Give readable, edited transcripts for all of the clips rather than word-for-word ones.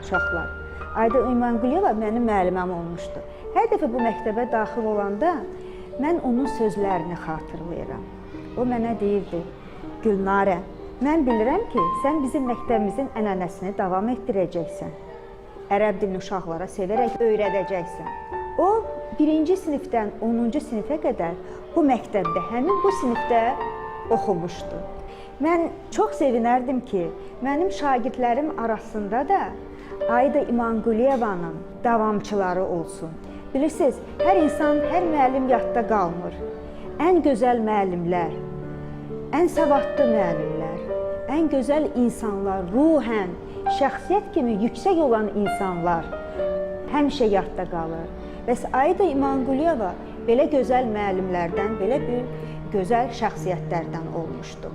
uşaqlar. Ayda İmanquliyeva mənim müəlliməm olmuşdu. Hər dəfə bu məktəbə daxil olanda mən onun sözlərini xatırlayıram. O mənə deyirdi, Gülnarə, mən bilirəm ki, sən bizim məktəbimizin ənənəsini davam etdirəcəksən. Ərəb dilini uşaqlara sevərək öyrədəcəksən. O, 1-ci sinifdən 10-cu sinifə qədər bu məktəbdə, həmin bu sinifdə oxumuşdu. Mən çox sevinərdim ki, mənim şagirdlərim arasında da Ayda İmanquliyevanın davamçıları olsun. Bilirsiniz, hər insan, hər müəllim yadda qalmır. Ən gözəl müəllimlər, ən savadlı müəllimlər, ən gözəl insanlar, ruhən, şəxsiyyət kimi yüksək olan insanlar həmişə yadda qalır. Bəs Ayda İmanquliyeva belə gözəl müəllimlərdən, belə bir gözəl şəxsiyyətlərdən olmuşdu.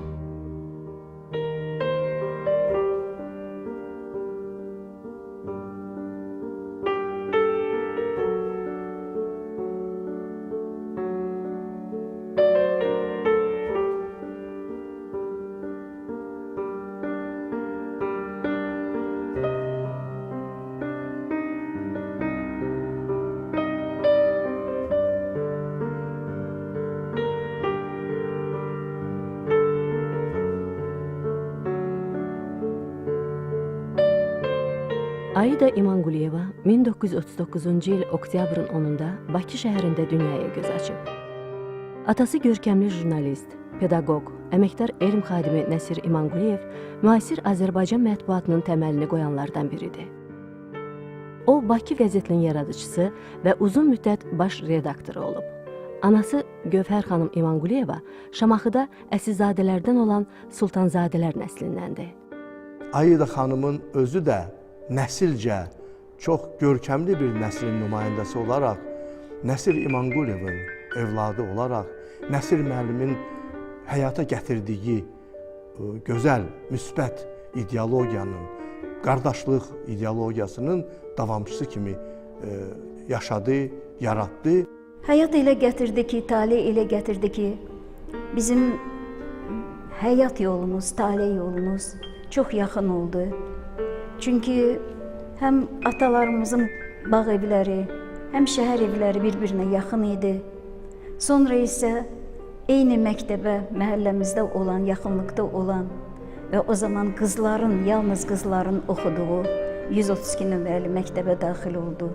Ayda İmanquliyeva 1939-cu il oktyabrın 10-da Bakı şəhərində dünyaya göz açıb. Atası görkəmli jurnalist, pedaqoq, əməkdar elm xadimi Nəsir İmanquliyev müasir Azərbaycan mətbuatının təməlini qoyanlardan biridir. O, Bakı qəzetinin yaradıcısı və uzun müddət baş redaktoru olub. Anası Gövhər xanım İmanquliyeva Şamaxıda əsilzadələrdən olan Sultanzadələr nəslindəndir. Ayda xanımın özü də nəsilcə çox görkəmli bir nəslin nümayəndəsi olaraq, Nəsir İmanquliyevin evladı olaraq, Nəsir müəllimin həyata gətirdiyi gözəl, müsbət ideologiyanın, qardaşlıq ideologiyasının davamçısı kimi yaşadı, yaratdı. Həyat elə gətirdi ki, talih elə gətirdi ki, bizim həyat yolumuz, talih yolumuz çox yaxın oldu. Çünki həm atalarımızın bağ evləri, həm şəhər evləri bir-birinə yaxın idi. Sonra isə eyni məktəbə, məhəlləmizdə olan, yaxınlıqda olan və o zaman qızların, yalnız qızların oxuduğu 132 nömrəli məktəbə daxil oldu.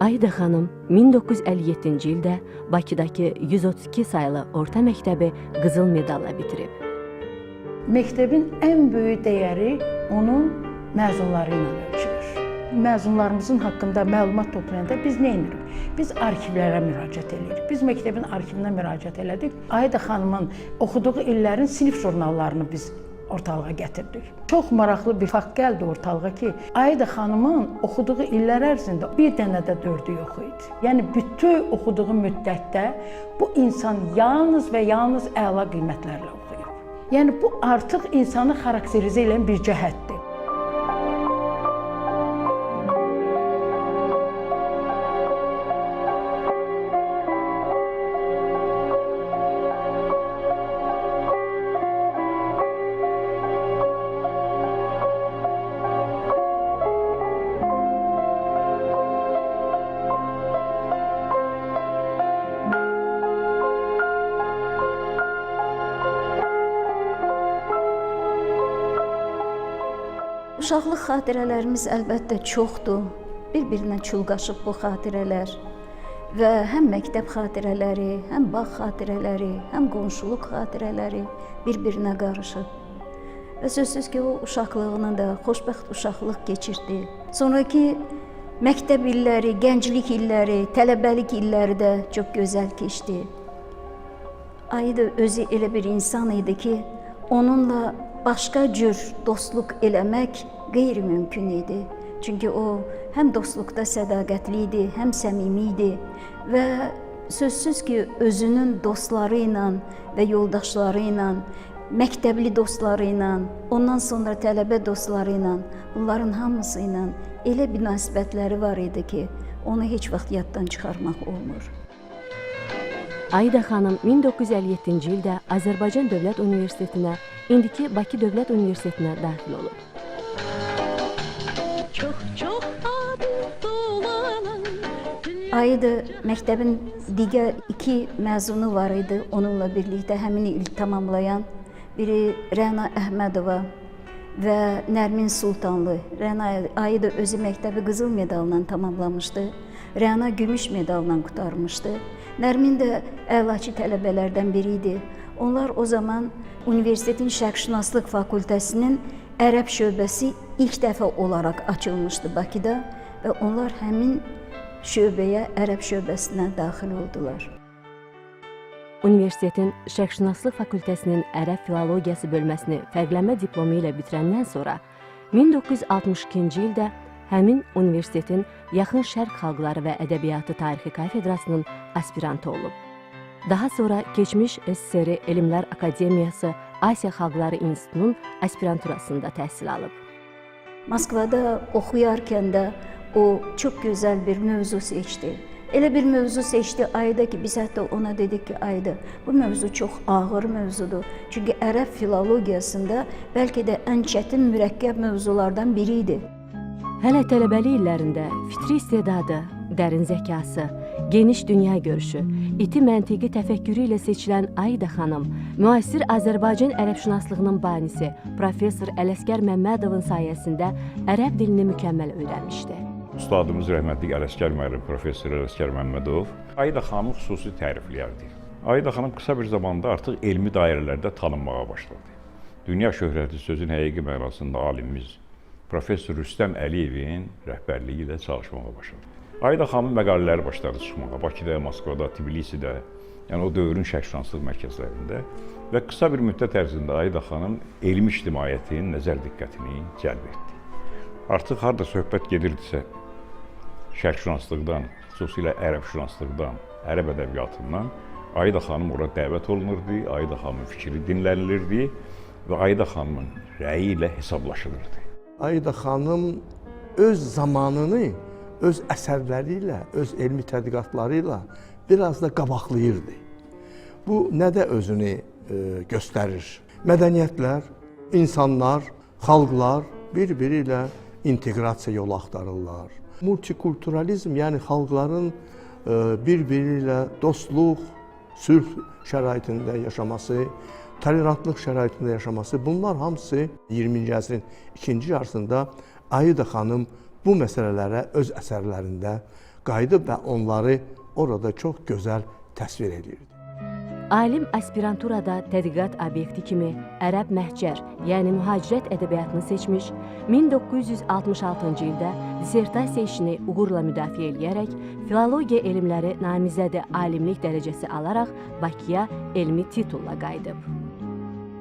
Ayda xanım 1957-ci ildə Bakıdakı 132 sayılı orta məktəbi qızıl medalla bitirib. Məktəbin ən böyük dəyəri onun məzunları ilə ölçülür. Məzunlarımızın haqqında məlumat toplayanda biz nə edirik? Biz arxivlərə müraciət edirik. Biz məktəbin arxivinə müraciət elədik. Ayda xanımın oxuduğu illərin sinif jurnallarını biz ortalığa gətirdik. Çox maraqlı bir fakt gəldi ortalığa ki, Ayda xanımın oxuduğu illər ərzində bir dənə də 4-ü yox idi. Yəni, bütün oxuduğu müddətdə bu insan yalnız və yalnız əla qiymətlərlə oxuyur. Yəni, bu artıq insanı xarakterizə edən bir cəhətdir. Uşaqlıq xatirələrimiz əlbəttə çoxdur. Bir-birinə çulqaşıb bu xatirələr və həm məktəb xatirələri, həm bağ xatirələri, həm qonşuluq xatirələri bir-birinə qarışıb. Və sözsüz ki, o uşaqlığını da xoşbəxt uşaqlıq keçirdi. Sonraki məktəb illəri, gənclik illəri, tələbəlik illəri də çox gözəl keçdi. Ayda özü elə bir insan idi ki, onunla başqa cür dostluq eləmək qeyri-mümkün idi. Çünki o həm dostluqda sədaqətli idi, həm səmimi idi və sözsüz ki, özünün dostları ilə və yoldaşları ilə, məktəbli dostları ilə, ondan sonra tələbə dostları ilə, bunların hamısı ilə elə münasibətləri var idi ki, onu heç vaxt yaddan çıxarmaq olmur. Ayda xanım 1957-ci ildə Azərbaycan Dövlət Universitetinə, indiki Bakı Dövlət Universitetinə daxil olub. Çox adı dolanan Ayda məktəbin digər 2 məzunu var idi. Onunla birlikdə həmin il tamamlayan biri Rəna Əhmədova və Nərmin Sultanlı. Rəna Ayda özü məktəbi qızıl medalla tamamlamışdı. Rəna gümüş medalla qurtarmışdı. Nərmin də əlaçı tələbələrdən biri idi. Onlar o zaman universitetin Şərqşünaslıq fakültəsinin ərəb şöbəsi ilk dəfə olaraq açılmışdı Bakıda və onlar həmin şöbəyə, ərəb şöbəsinə daxil oldular. Universitetin Şərqşünaslıq fakültəsinin ərəb filologiyası bölməsini fərqlənmə diplomu ilə bitirəndən sonra 1962-ci ildə həmin universitetin Yaxın Şərq xalqları və ədəbiyyatı tarixi kafedrasının aspirantı olub. Daha sonra keçmiş SSR Elmlər Akademiyası Asiya Xalqları İnstitutunun aspiranturasında təhsil alıb. Moskvada oxuyarkən də o çox gözəl bir mövzu seçdi. Elə bir mövzu seçdi Ayda ki, biz hətta ona dedik ki, Ayda, bu mövzu çox ağır mövzudur. Çünki ərəb filologiyasında bəlkə də ən çətin mürəkkəb mövzulardan biri idi. Hələ tələbəlik illərində fitri istedadı, dərin zəkası, geniş dünya görüşü, iti məntiqi təfəkkürü ilə seçilən Ayda xanım, müasir Azərbaycan ərəbşünaslığının banisi professor Ələsgər Məmmədovun sayəsində ərəb dilini mükəmməl öyrənmişdi. Ustadımız rəhmətli Ələsgər müəllim, professor Ələsgər Məmmədov Ayda xanımı xüsusi tərifləyərdi. Ayda xanım qısa bir zamanda artıq elmi dairələrdə tanınmağa başladı. Dünya şöhrətli sözün həqiqi mənasında alimimiz professor Rüstəm Əliyevin rəhbərliyi ilə çalışmağa başladı. Ayda xanımın məqalələri başladı çıxmağa Bakıda, Moskvada, Tbilisidə, yəni o dövrün şərqşünaslıq mərkəzlərində və qısa bir müddət ərzində Ayda xanım elmi ictimaiyyətin nəzər diqqətini cəlb etdi. Artıq harda söhbət gedirdisə, şərqşünaslıqdan, xüsusilə ərəbşünaslıqdan, ərəb ədəbiyyatından Ayda xanım ora dəvət olunurdu, Ayda xanımın fikri dinlənilirdi və Ayda xanımın rəyi ilə hesablaşılırdı. Ayda xanım öz zamanını öz əsərləri ilə, öz elmi tədqiqatları ilə biraz da qabaqlayırdı. Bu nədə özünü göstərir? Mədəniyyətlər, insanlar, xalqlar bir-biri ilə inteqrasiya yolu axtarırlar. Multikulturalizm, yəni xalqların bir-biri ilə dostluq, sülh şəraitində yaşaması, tolerantlıq şəraitində yaşaması, bunlar hamısı 20-ci əsrin ikinci yarısında Ayda xanım bu məsələlərə öz əsərlərində qayıdıb və onları orada çox gözəl təsvir edirdi. Alim aspiranturada tədqiqat obyekti kimi ərəb məhcər, yəni mühacirət ədəbiyyatını seçmiş, 1966-cı ildə dissertasiya işini uğurla müdafiə edərək filologiya elmləri namizədi alimlik dərəcəsi alaraq Bakıya elmi titulla qayıdıb.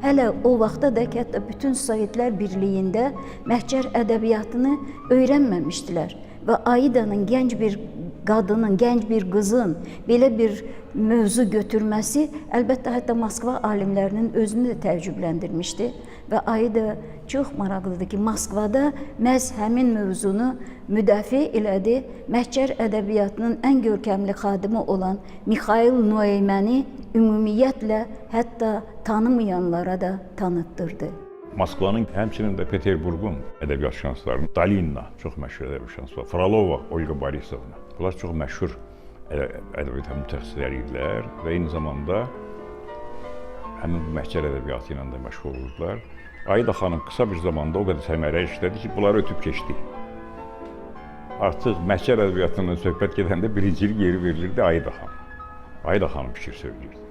Hələ o vaxta da hətta bütün Sovetlər Birliyində məhcər ədəbiyyatını öyrənməmişdilər və Aydanın gənc bir qadının, gənc bir qızın belə bir mövzu götürməsi əlbəttə hətta Moskva alimlərinin özünü də təəccübləndirmişdi və Ayda çox maraqlıdır ki, Moskvada məhz həmin mövzunu müdafiə elədi. Məhcər ədəbiyyatının ən görkəmli xadimi olan Mixail Noyməni ümumiyyətlə hətta tanımayanlara da tanıtdırdı. Moskvanın, həmçinin də Peterburqun ədəbiyyatşünasslarının Dalina, çox məşhur ədəbiyyatşünas var, Frolova, Olga Borisovna. Bunlar çox məşhur ədəbiyyat mütəxəssisləri idilər və eyni zamanda həmin bu məhcər ədəbiyyatı ilə də məşğul olurdular. Ayda xanım qısa bir zamanda o qədər səmərəli işlədi ki, bunları ötüb keçdi. Artıq məhcər ədəbiyyatından söhbət gedəndə birincilik yeri verilirdi Ayda xanım. Ayda xanım fikir söyləyirdi.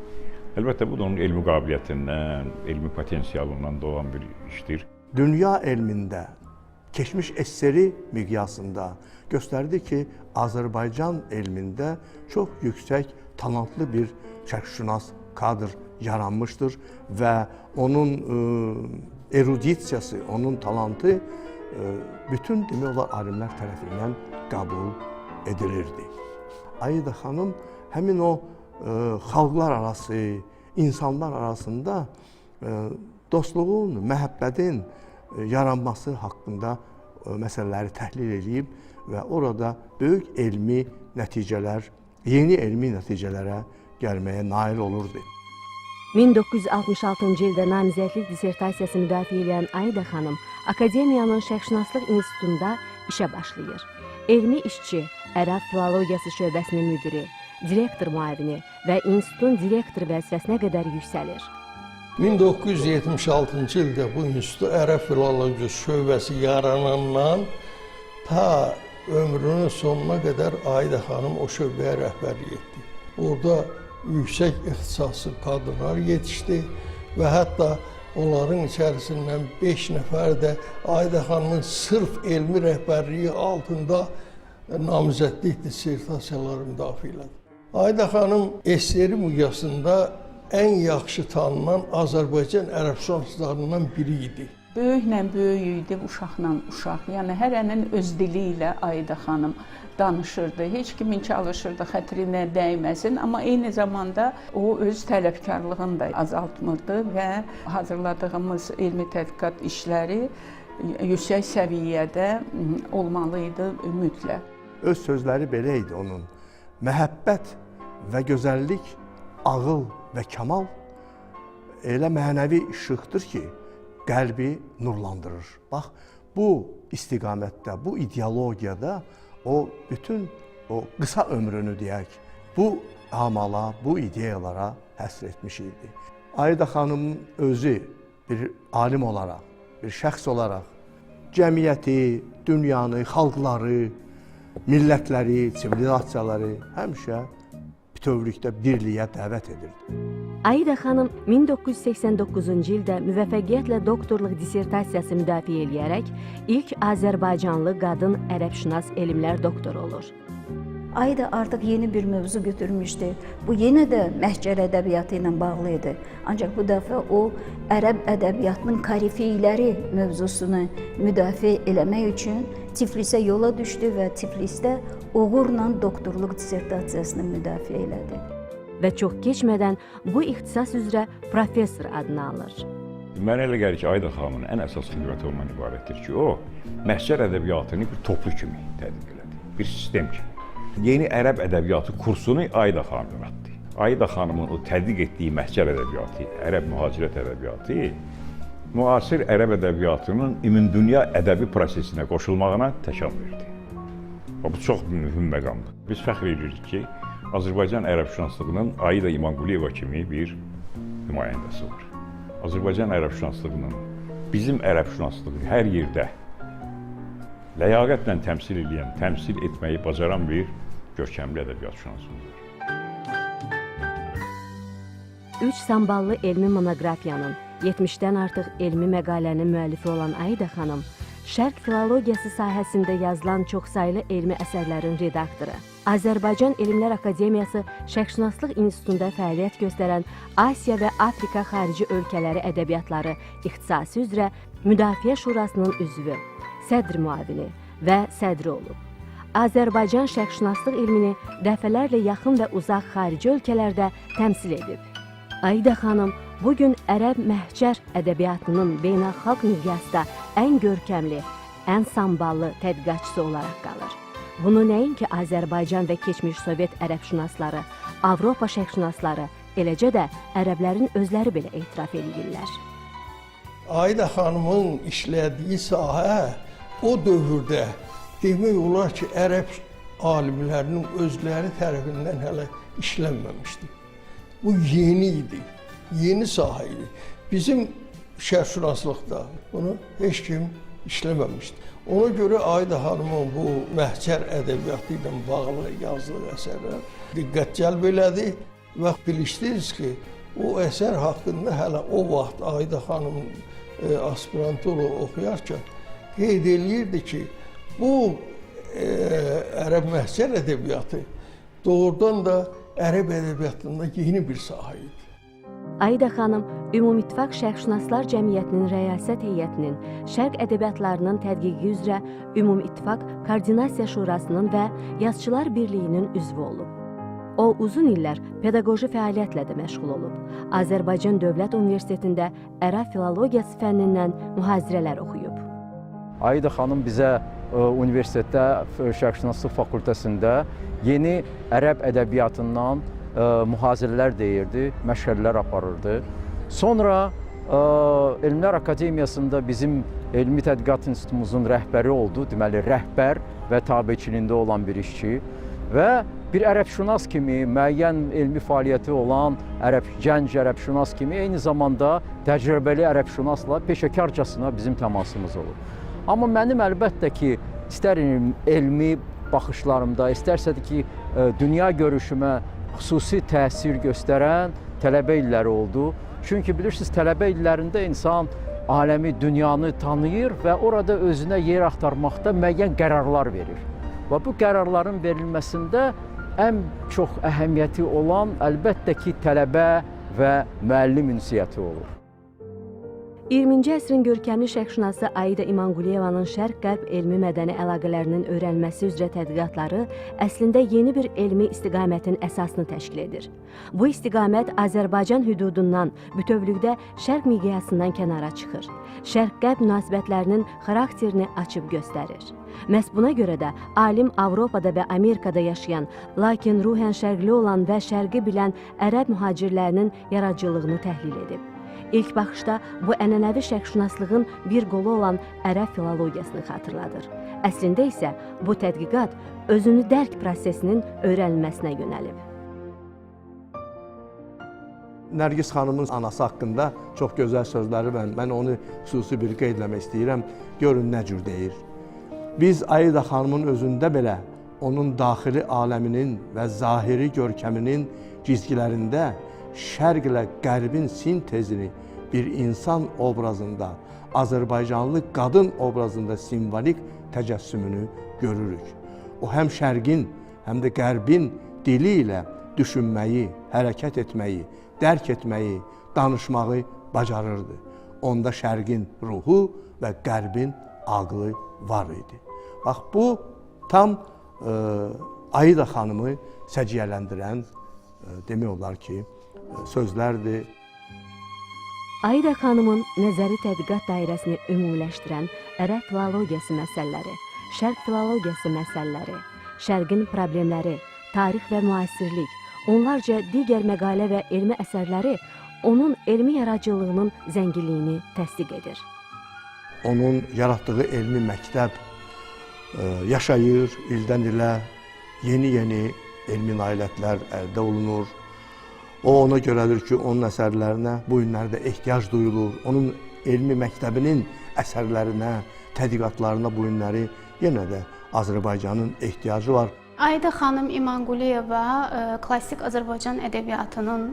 Əlbəttə, bu da onun elmi qabiliyyətindən, elmi potensialından doğan bir işdir. Dünya elmində, keçmiş SSR miqyasında göstərdi ki, Azərbaycan elmində çox yüksək talantlı bir şərqşünas kadr yaranmışdır və onun erudisiyası, onun talantı bütün demək olar alimlər tərəfindən qəbul edilirdi. Ayda xanım həmin o xalqlar arası, insanlar arasında dostluğun, məhəbbətin yaranması haqqında məsələləri təhlil edib və orada böyük elmi nəticələr, yeni elmi nəticələrə gəlməyə nail olurdu. 1966-cı ildə namizədlik dissertasiyası müdafiə edən Ayda xanım Akademiyanın Şərqşünaslıq İnstitutunda işə başlayır. Elmi işçi, ərəb filologiyası şöbəsinin müdiri, direktor müavini və institutun direktor vəzifəsinə qədər yüksəlir. 1976-cı ildə bu institut ərəb filologiyası şöbəsi yaranandan ta ömrünün sonuna qədər Ayidə xanım o şöbəyə rəhbərlik etdi. Orada yüksək ixtisaslı kadrlar yetişdi və hətta onların içərisindən 5 nəfər də Ayidə xanımın sırf elmi rəhbərliyi altında namizədlik dissertasiyaları müdafiə elədi. Ayidə xanım SSR miqyasında ən yaxşı tanınan Azərbaycan ərəbşünaslarından biri idi. Böyüklə böyük idi, uşaqla uşaq. Yəni hərənin öz dili ilə Ayidə xanım danışırdı. Heç kimin çalışırdı xətrinə dəyməsin, amma eyni zamanda o öz tələbkarlığını da azaltmırdı və hazırladığımız elmi tədqiqat işləri yüksək səviyyədə olmalı idi mütləq. Öz sözləri belə idi onun. Məhəbbət və gözəllik, ağıl və kamal elə mənəvi işıqdır ki, qəlbi nurlandırır. Bax, bu istiqamətdə, bu ideologiyada o bütün o qısa ömrünü deyək, bu amala, bu ideyalara həsr etmiş idi. Ayidə xanımın özü bir alim olaraq, bir şəxs olaraq cəmiyyəti, dünyanı, xalqları, millətləri, sivilizasiyaları həmişə bütövlükdə birliyə dəvət edirdi. Ayidə xanım 1989-cu ildə müvəffəqiyyətlə doktorluq dissertasiyası müdafiə edərək ilk Azərbaycanlı qadın ərəbşünas elmlər doktoru olur. Ayidə artıq yeni bir mövzu götürmüşdü. Bu yenə də məhcər ədəbiyyatı ilə bağlı idi. Ancaq bu dəfə o ərəb ədəbiyyatının korifeyləri mövzusunu müdafiə eləmək üçün Tiflisə yola düşdü və Tiflisdə uğurla doktorluq dissertasiyasını müdafiə elədi. Və çox keçmədən bu ixtisas üzrə professor adını alır. Mənə elə gəlir ki, Ayidə xanımın ən əsas xidməti ondan ibarətdir ki, o məhcər ədəbiyyatını bir toplu kimi tədqiq elədi, bir sistem kimi. Yeni ərəb ədəbiyyatı kursunu Ayidə xanım yaratdı. Ayidə xanımın o tədqiq etdiyi məhcər ədəbiyyatı, ərəb mühacirət ədəbiyyatı müasir ərəb ədəbiyyatının ümumdünya ədəbi prosesinə qoşulmağına təkan verdi. Bu çox mühüm məqamdır. Biz fəxr edirik ki, Azərbaycan ərəbşünaslığının Ayidə İmanquliyeva kimi bir nümayəndəsi var. Azərbaycan ərəbşünaslığının bizim ərəbşünaslığını hər yerdə ləyaqətlə təmsil etməyi bacaran bir görkəmli ədəbiyyatşünasımız var. 3 samballı elmi monoqrafiyanın, 70-dən artıq elmi məqalənin müəllifi olan Ayidə xanım, Şərq filologiyası sahəsində yazılan çoxsaylı elmi əsərlərin redaktoru, Azərbaycan Elmlər Akademiyası Şərqşünaslıq İnstitutunda fəaliyyət göstərən Asiya və Afrika xarici ölkələri ədəbiyyatları ixtisası üzrə Müdafiə Şurasının üzvü, sədr müavini və sədri olub. Azərbaycan şərqşünaslıq elmini dəfələrlə yaxın və uzaq xarici ölkələrdə təmsil edib. Ayidə xanım bugün ərəb məhcər ədəbiyyatının beynəlxalq miqyasda ən görkəmli, ən samballı tədqiqatçısı olaraq qalır. Bunu nəinki Azərbaycan və keçmiş Sovet ərəbşünasları, Avropa şərqşünasları, eləcə də ərəblərin özləri belə etiraf edirlər. Ayidə xanımın işlədiyi sahə o dövrdə demək olar ki, ərəb alimlərinin özləri tərəfindən hələ işlənməmişdi. Bu yeni idi, yeni sahə idi. Bizim şərqşünaslıqda bunu heç kim işləməmişdi. Ona görə Ayidə xanımın bu məhcər ədəbiyyatı ilə bağlı yazdığı əsərlər diqqət cəlb elədi və bilirsiniz ki, o əsər haqqında hələ o vaxt Ayidə xanım aspiranturu oxuyarkən qeyd eləyirdi ki, bu ərəb məhcər ədəbiyyatı doğrudan da ərəb ədəbiyyatında yeni bir sahə idi. Ayidə xanım Ümumİttifaq Şərqşünaslar Cəmiyyətinin Rəyasət Heyətinin Şərq ədəbiyyatlarının tədqiqi üzrə Ümumİttifaq Koordinasiya Şurasının və Yazıçılar Birliyinin üzvü olub. O uzun illər pedaqoji fəaliyyətlə də məşğul olub. Azərbaycan Dövlət Universitetində ərəb filologiyası fənnindən mühazirələr oxuyub. Ayidə xanım bizə universitetdə Şərqşünaslıq fakültəsində yeni ərəb ədəbiyyatından mühazirələr deyirdi, məşğələlər aparırdı. Sonra Elmlər Akademiyasında bizim Elmi Tədqiqat İnstitutumuzun rəhbəri oldu. Deməli, rəhbər və tabeçiliyində olan bir işçi və bir ərəbşünas kimi, müəyyən elmi fəaliyyəti olan gənc ərəbşünas kimi, eyni zamanda təcrübəli ərəbşünasla peşəkarcasına bizim təmasımız olur. Amma mənim əlbəttə ki, istər elmi baxışlarımda, istərsə də ki, dünya görüşümə xüsusi təsir göstərən tələbə illəri oldu. Çünki bilirsiniz, tələbə illərində insan aləmi, dünyanı tanıyır və orada özünə yer axtarmaqda müəyyən qərarlar verir. Və bu qərarların verilməsində ən çox əhəmiyyəti olan əlbəttə ki, tələbə və müəllim ünsiyyəti olur. 20-ci əsrin görkəmli şərqşünası Aida İmanquliyevanın şərq-qərb elmi-mədəni əlaqələrinin öyrənilməsi üzrə tədqiqatları əslində yeni bir elmi istiqamətin əsasını təşkil edir. Bu istiqamət Azərbaycan hüdudundan, bütövlükdə şərq miqyasından kənara çıxır. Şərq-qərb münasibətlərinin xarakterini açıb göstərir. Məhz buna görə də alim Avropada və Amerikada yaşayan, lakin ruhən şərqli olan və şərqi bilən ərəb mühacirlərinin yaradıcılığını təhlil edib. İlk baxışda bu ənənəvi şərqşünaslığın bir qolu olan ərəb filologiyasını xatırladır. Əslində isə bu tədqiqat özünü dərk prosesinin öyrənilməsinə yönəlib. Nərgiz xanımın anası haqqında çox gözəl sözləri var. Mən onu xüsusi bir qeyd etmək istəyirəm. Görün nə cür deyir. Biz Aida xanımın özündə belə onun daxili aləminin və zahiri görkəminin cizgilərində şərq ilə qərbin sintezini bir insan obrazında, Azərbaycanlı qadın obrazında simvolik təcəssümünü görürük. O həm şərqin, həm də qərbin dili ilə düşünməyi, hərəkət etməyi, dərk etməyi, danışmağı bacarırdı. Onda şərqin ruhu və qərbin ağlı var idi. Bax, bu tam Aida xanımı səciyyələndirən, demək olar ki, sözlərdir. Aida xanımın nəzəri tədqiqat dairəsini ümumiləşdirən ərəb filologiyası məsələləri, şərq filologiyası məsələləri, şərqin problemləri, tarix və müasirlik, onlarca digər məqalə və elmi əsərləri onun elmi yaradıcılığının zənginliyini təsdiq edir. Onun yaratdığı elmi məktəb yaşayır, ildən ilə yeni elmi nailiyyətlər əldə olunur. O ona görədir ki, onun əsərlərinə bu günlərdə ehtiyac duyulur. Onun elmi məktəbinin əsərlərinə, tədqiqatlarına bu günləri yenə də Azərbaycanın ehtiyacı var. Aida xanım İmanquliyeva klassik Azərbaycan ədəbiyyatının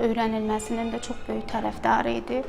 öyrənilməsinin də çox böyük tərəfdarı idi.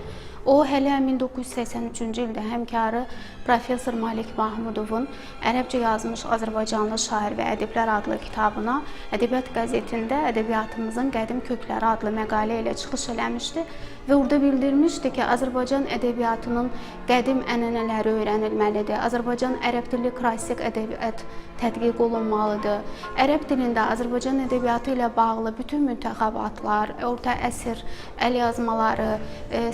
O, hələ 1983-cü ildə həmkarı Professor Malik Mahmudovun ərəbcə yazmış Azərbaycanlı şair və ədiblər adlı kitabına Ədəbiyyat qəzetində ədəbiyyatımızın qədim kökləri adlı məqalə ilə çıxış eləmişdi və orada bildirmişdi ki, Azərbaycan ədəbiyyatının qədim ənənələri öyrənilməlidir. Azərbaycan ərəb dilli klassik ədəbiyyat tədqiq olunmalıdır. Ərəb dilində Azərbaycan ədəbiyyatı ilə bağlı bütün müntəxabatlar, orta əsr əlyazmaları,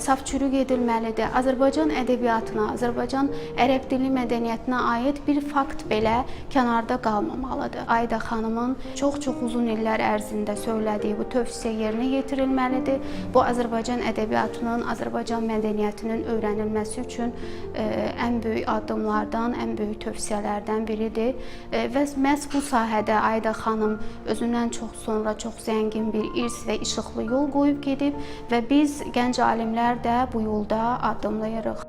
saf çürük edilməlidir. Azərbaycan ədəbiyyatına, Azərbaycan ərəb dilli mədəniyyətinə aid bir fakt belə kənarda qalmamalıdır. Aida xanımın çox uzun illər ərzində söylədiyi bu tövsiyə yerinə yetirilməlidir. Bu Azərbaycan ədəbiyyatının, Azərbaycan mədəniyyətinin öyrənilməsi üçün ən böyük addımlardan, ən böyük tövsiyələrdən biridir. Və məhz bu sahədə Aida xanım özündən çox sonra çox zəngin bir irs və işıqlı yol qoyub gedib və biz gənc alimlər də bu yolda addımlayırıq.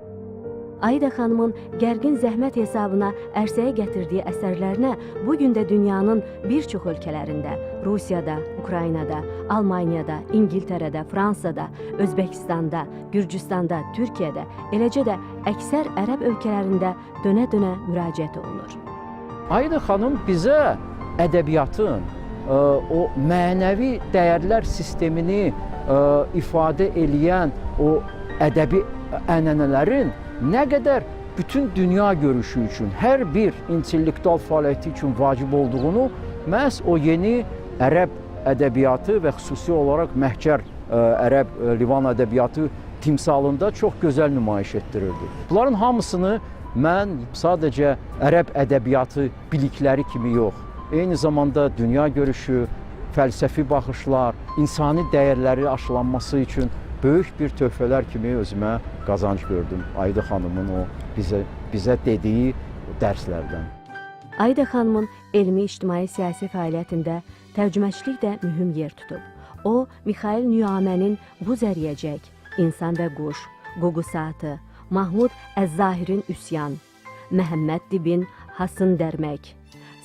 Aida xanımın gərgin zəhmət hesabına ərsəyə gətirdiyi əsərlərinə bugün də dünyanın bir çox ölkələrində, Rusiyada, Ukraynada, Almaniyada, İngiltərədə, Fransada, Özbəkistanda, Gürcüstanda, Türkiyədə, eləcə də əksər ərəb ölkələrində dönə-dönə müraciət olunur. Aida xanım bizə ədəbiyyatın o mənəvi dəyərlər sistemini ifadə eləyən o ədəbi ənənələrin nə qədər bütün dünya görüşü üçün, hər bir intellektual fəaliyyəti üçün vacib olduğunu məhz o yeni ərəb ədəbiyyatı və xüsusi olaraq Məhcər ərəb Livan ədəbiyyatı timsalında çox gözəl nümayiş etdirirdi. Bunların hamısını mən sadəcə ərəb ədəbiyyatı bilikləri kimi yox, eyni zamanda dünya görüşü, fəlsəfi baxışlar, insani dəyərləri aşılanması üçün böyük bir töhfələr kimi özümə qazanc gördüm Ayda xanımın o bizə dediyi dərslərdən. Ayda xanımın elmi, ictimai, siyasi fəaliyyətində tərcüməçilik də mühüm yer tutub. O, Mixail Nüamənin Bu Zəriyəcək, İnsan və Quş, Qoqu Saatı, Mahmud Əz-Zahirin Üsyan, Məhəmməd Dibin Hasın Dərmək,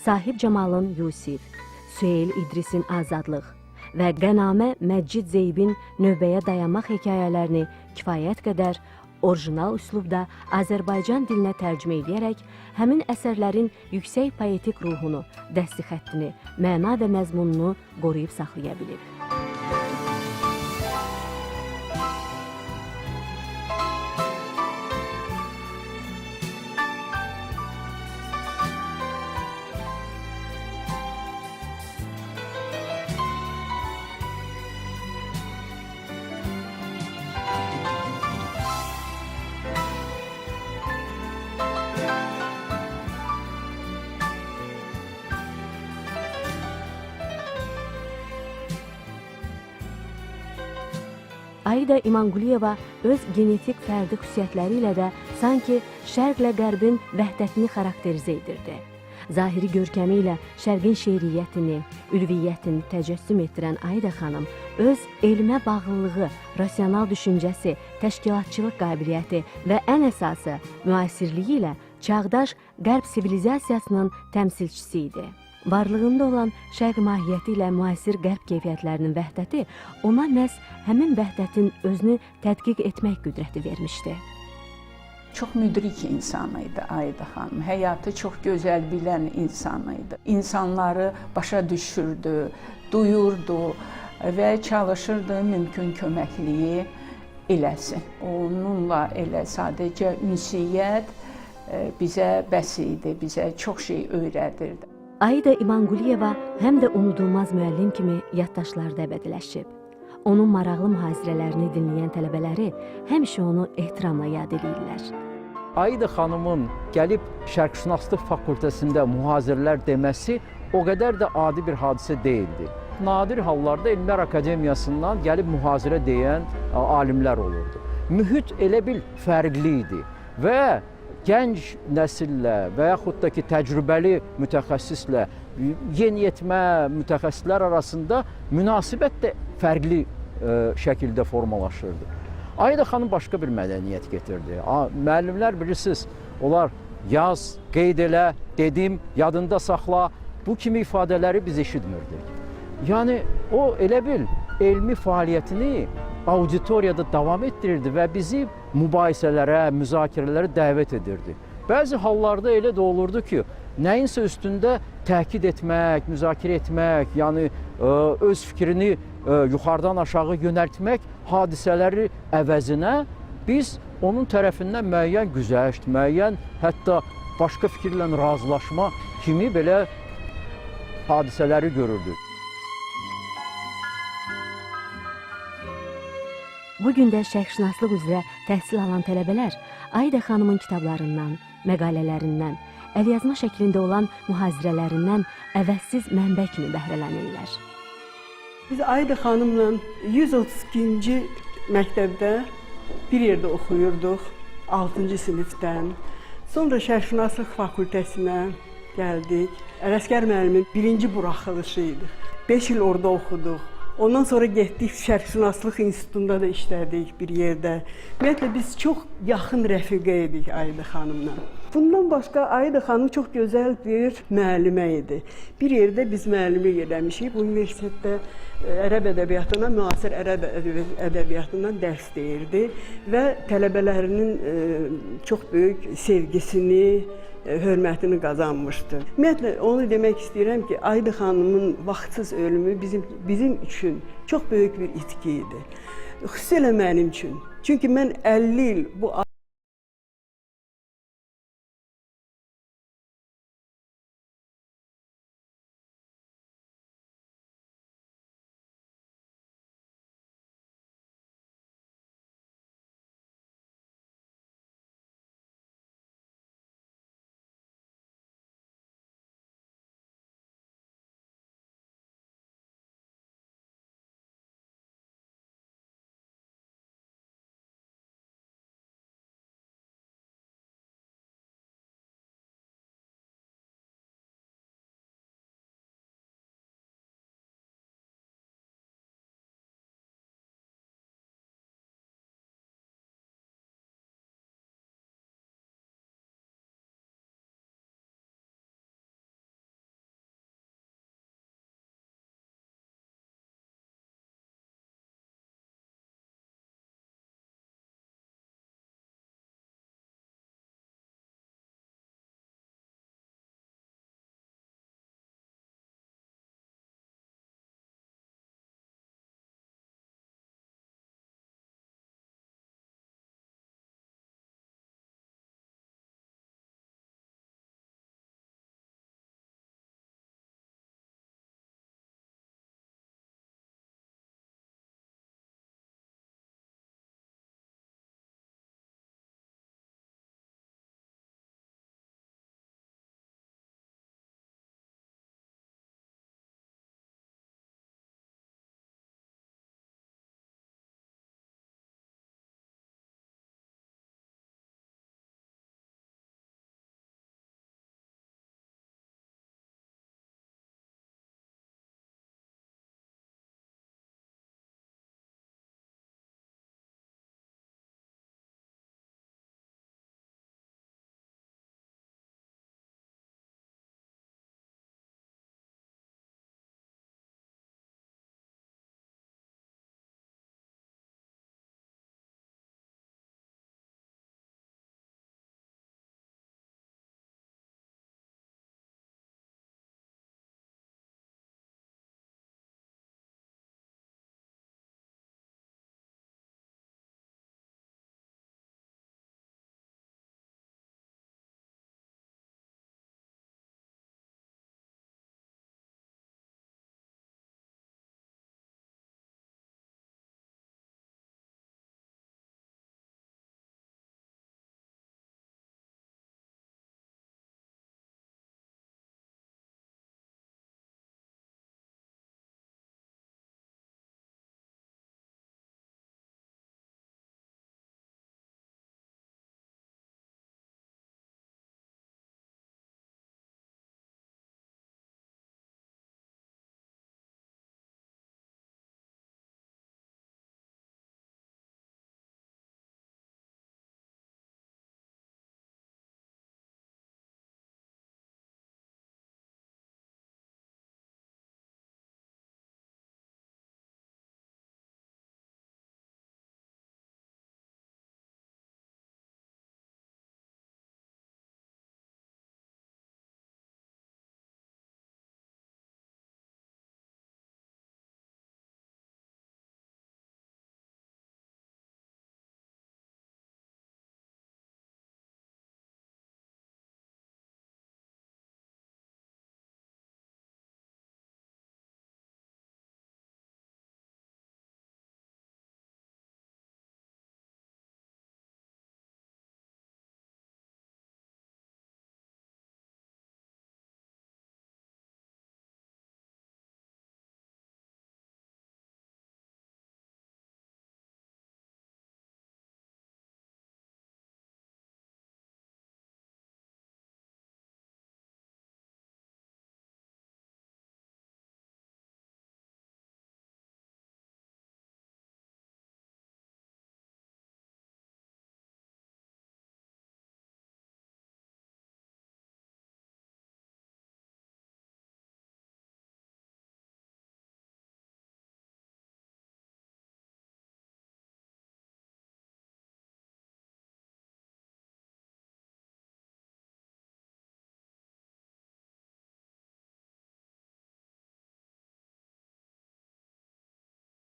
Sahib Camalın Yusif, Süheyl İdrisin Azadlıq və Qənamə Məccid Zeybin Növbəyə Dayanmaq hekayələrini kifayət qədər orijinal üslubda Azərbaycan dilinə tərcümə edərək həmin əsərlərin yüksək poetik ruhunu, dəsti xəttini, məna və məzmununu qoruyub saxlaya bilib. Aida İmanquliyeva öz genetik fərdi xüsusiyyətləri ilə də sanki Şərqlə Qərbin vəhdətini xarakterizə edirdi. Zahiri görkəmi ilə Şərqin şeiriyyətini, ülviyyətini təcəssüm etdirən Aida xanım öz elmə bağlılığı, rasional düşüncəsi, təşkilatçılıq qabiliyyəti və ən əsası müasirliyi ilə çağdaş Qərb sivilizasiyasının təmsilçisi idi. Varlığında olan şərq mahiyyəti ilə müasir qərb keyfiyyətlərinin vəhdəti ona məhz həmin vəhdətin özünü tədqiq etmək qüdrəti vermişdi. Çox müdrik insan idi Ayda xanım. Həyatı çox gözəl bilən insan idi. İnsanları başa düşürdü, duyurdu və çalışırdı mümkün köməkliyi eləsin. Onunla elə sadəcə ünsiyyət bizə bəs idi, bizə çox şey öyrədirdi. Aida İmanquliyeva həm də unudulmaz müəllim kimi yaddaşlarda əbədiləşib. Onun maraqlı mühazirələrini dinləyən tələbələri həmişə onu ehtiramla yad edirlər. Aida xanımın gəlib Şərqşünaslıq fakültəsində mühazirələr deməsi o qədər də adi bir hadisə deyildi. Nadir hallarda Elmlər Akademiyasından gəlib mühazirə deyən alimlər olurdu. Mühit elə bil fərqli idi və gənc nəsillə və yaxud da ki, təcrübəli mütəxəssislə, yeniyetmə mütəxəssislər arasında münasibət də fərqli şəkildə formalaşırdı. Aida xanım başqa bir mədəniyyət getirdi. Müəllimlər bilirsiniz, onlar yaz, qeyd elə, dedim, yadında saxla, bu kimi ifadələri biz eşitmirdik. Yəni, o elə bil elmi fəaliyyətini auditoriyada davam etdirirdi və bizi mübahisələrə, müzakirələrə dəvət edirdi. Bəzi hallarda elə də olurdu ki, nəyinsə üstündə təkid etmək, müzakirə etmək, yəni öz fikrini yuxarıdan aşağı yönəltmək hadisələri əvəzinə biz onun tərəfindən müəyyən güzəşt, müəyyən hətta başqa fikirlə razılaşma kimi belə hadisələri görürdük. Bugün də şərqşünaslıq üzrə təhsil alan tələbələr Aida xanımın kitablarından, məqalələrindən, əlyazma şəklində olan mühazirələrindən əvəzsiz mənbə kimi bəhrələnirlər. Biz Aida xanımla 132-ci məktəbdə bir yerdə oxuyurduq, 6-cı sinifdən. Sonra Şərqşünaslıq fakültəsinə gəldik. Ələsgər müəllimin birinci buraxılışı idi. 5 il orada oxuduq. Ondan sonra getdik Şərqşünaslıq İnstitutunda da işlədik bir yerdə. Ümumiyyətlə biz çox yaxın rəfiqə idik Aida xanımla. Bundan başqa Aida xanım çox gözəl bir müəllimə idi. Bir yerdə biz müəllimlik eləmişik. Bu universitetdə ərəb ədəbiyyatından, müasir ərəb ədəbiyyatından dərs deyirdi və tələbələrinin çox böyük sevgisini, hörmətini qazanmışdı. Ümumiyyətlə, onu demək istəyirəm ki, Aida xanımın vaxtsız ölümü bizim üçün çox böyük bir itki idi. Xüsusilə mənim üçün. Çünki mən 50 il bu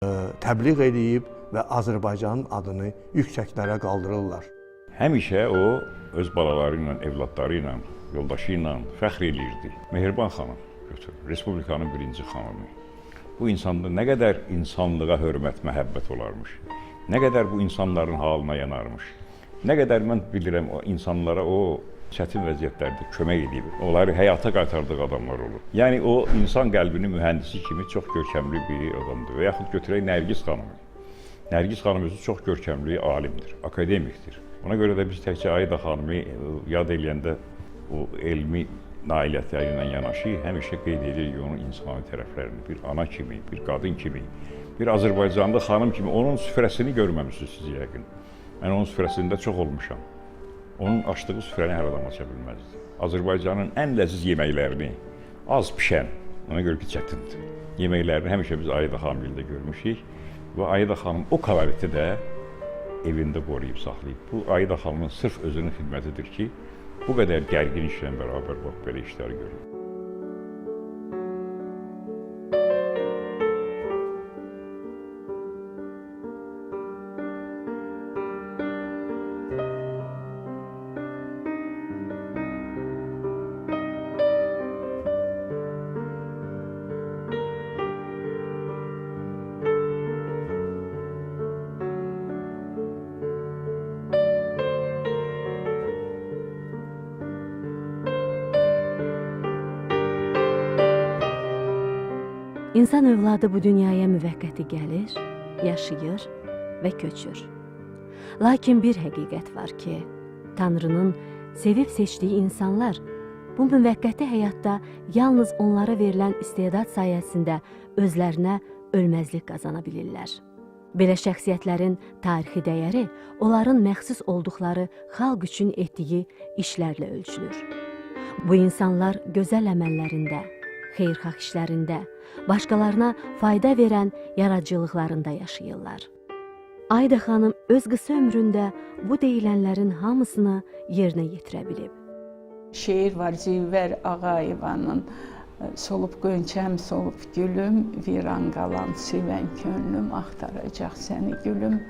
təbliğ edib və Azərbaycanın adını yüksəklərə qaldırırlar. Həmişə o öz balaları ilə, evladları ilə, yoldaşı ilə fəxr eləyirdi. Mehriban xanım götür, Respublikanın birinci xanımı. Bu insanda nə qədər insanlığa hörmət, məhəbbət olarmış. Nə qədər bu insanların halına yanarmış. Nə qədər mən bilirəm o insanlara o çətin vəziyyətlərdə kömək edib, onları həyata qaytardığı adamlar olur. Yəni o insan qəlbinin mühəndisi kimi çox görkəmli bir adamdır. Və yaxud götürək Nərgiz xanımı. Nərgiz xanım özü çox görkəmli alimdir, akademikdir. Ona görə də biz təkcə Aida xanımı yad eləyəndə o elmi nailiyyətləri ilə yanaşı həmişə qeyd edirik onun insani tərəflərini. Bir ana kimi, bir qadın kimi, bir Azərbaycanlı xanım kimi onun süfrəsini görməmişsiniz siz yəqin. Mən onun süfrəsində çox olmuşam. Onun açdığı süfrəni hər adam aça bilməzdi. Azərbaycanın ən ləziz yeməklərini, az pişən, ona görə ki çətindir. Yeməklərini həmişə biz Aida xanım ilə görmüşük və Aida xanım o koloriti də evində qoruyub, saxlayıb. Bu Aida xanımın sırf özünün xidmətidir ki, bu qədər gərgin işlə bərabər belə işləri görür. İnsan övladı bu dünyaya müvəqqəti gəlir, yaşayır və köçür. Lakin bir həqiqət var ki, Tanrının sevib seçdiyi insanlar bu müvəqqəti həyatda yalnız onlara verilən istedad sayəsində özlərinə ölməzlik qazana bilirlər. Belə şəxsiyyətlərin tarixi dəyəri onların məxsus olduqları xalq üçün etdiyi işlərlə ölçülür. Bu insanlar gözəl əməllərində, xeyirxah işlərində, başqalarına fayda verən yaradıcılıqlarında yaşayırlar. Aida xanım öz qısa ömründə bu deyilənlərin hamısını yerinə yetirə bilib. Şeir var Zivər Ağayevanın, solub qönçəm, solub gülüm, viran qalan sevən könlüm, axtaracaq səni gülüm,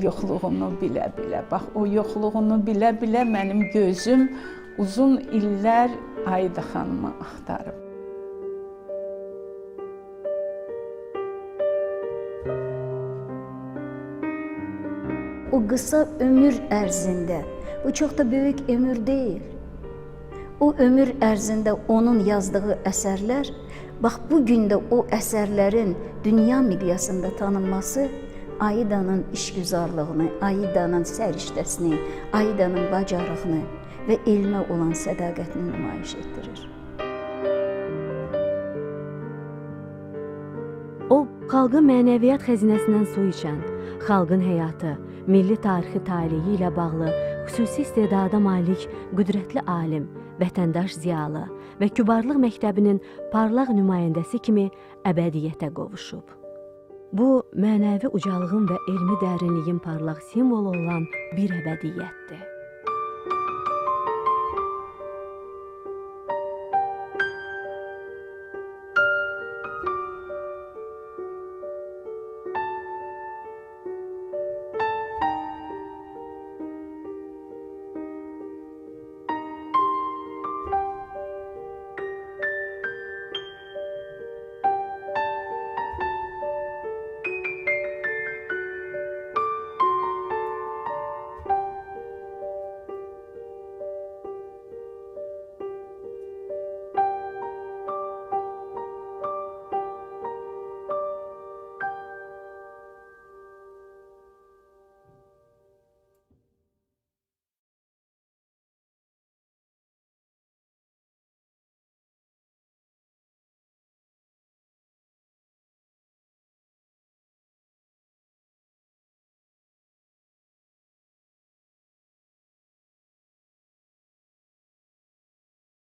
yoxluğunu bilə-bilə. Bax, o yoxluğunu bilə-bilə mənim gözüm uzun illər Aida xanımı axtarıb. O qısa ömür ərzində, bu çox da böyük ömür deyil. O ömür ərzində onun yazdığı əsərlər, bax bu gün də o əsərlərin dünya miqyasında tanınması Aidanın işgüzarlığını, Aidanın səriştəsini, Aidanın bacarığını və elmə olan sədaqətini nümayiş etdirir. O, xalqın mənəviyyat xəzinəsindən su içən, xalqın həyatı, milli tarixi taleyi ilə bağlı xüsusi istedada malik qüdrətli alim, vətəndaş ziyalı və kübarlıq məktəbinin parlaq nümayəndəsi kimi əbədiyyətə qovuşub. Bu, mənəvi ucalığın və elmi dərinliyin parlaq simvolu olan bir əbədiyyətdir.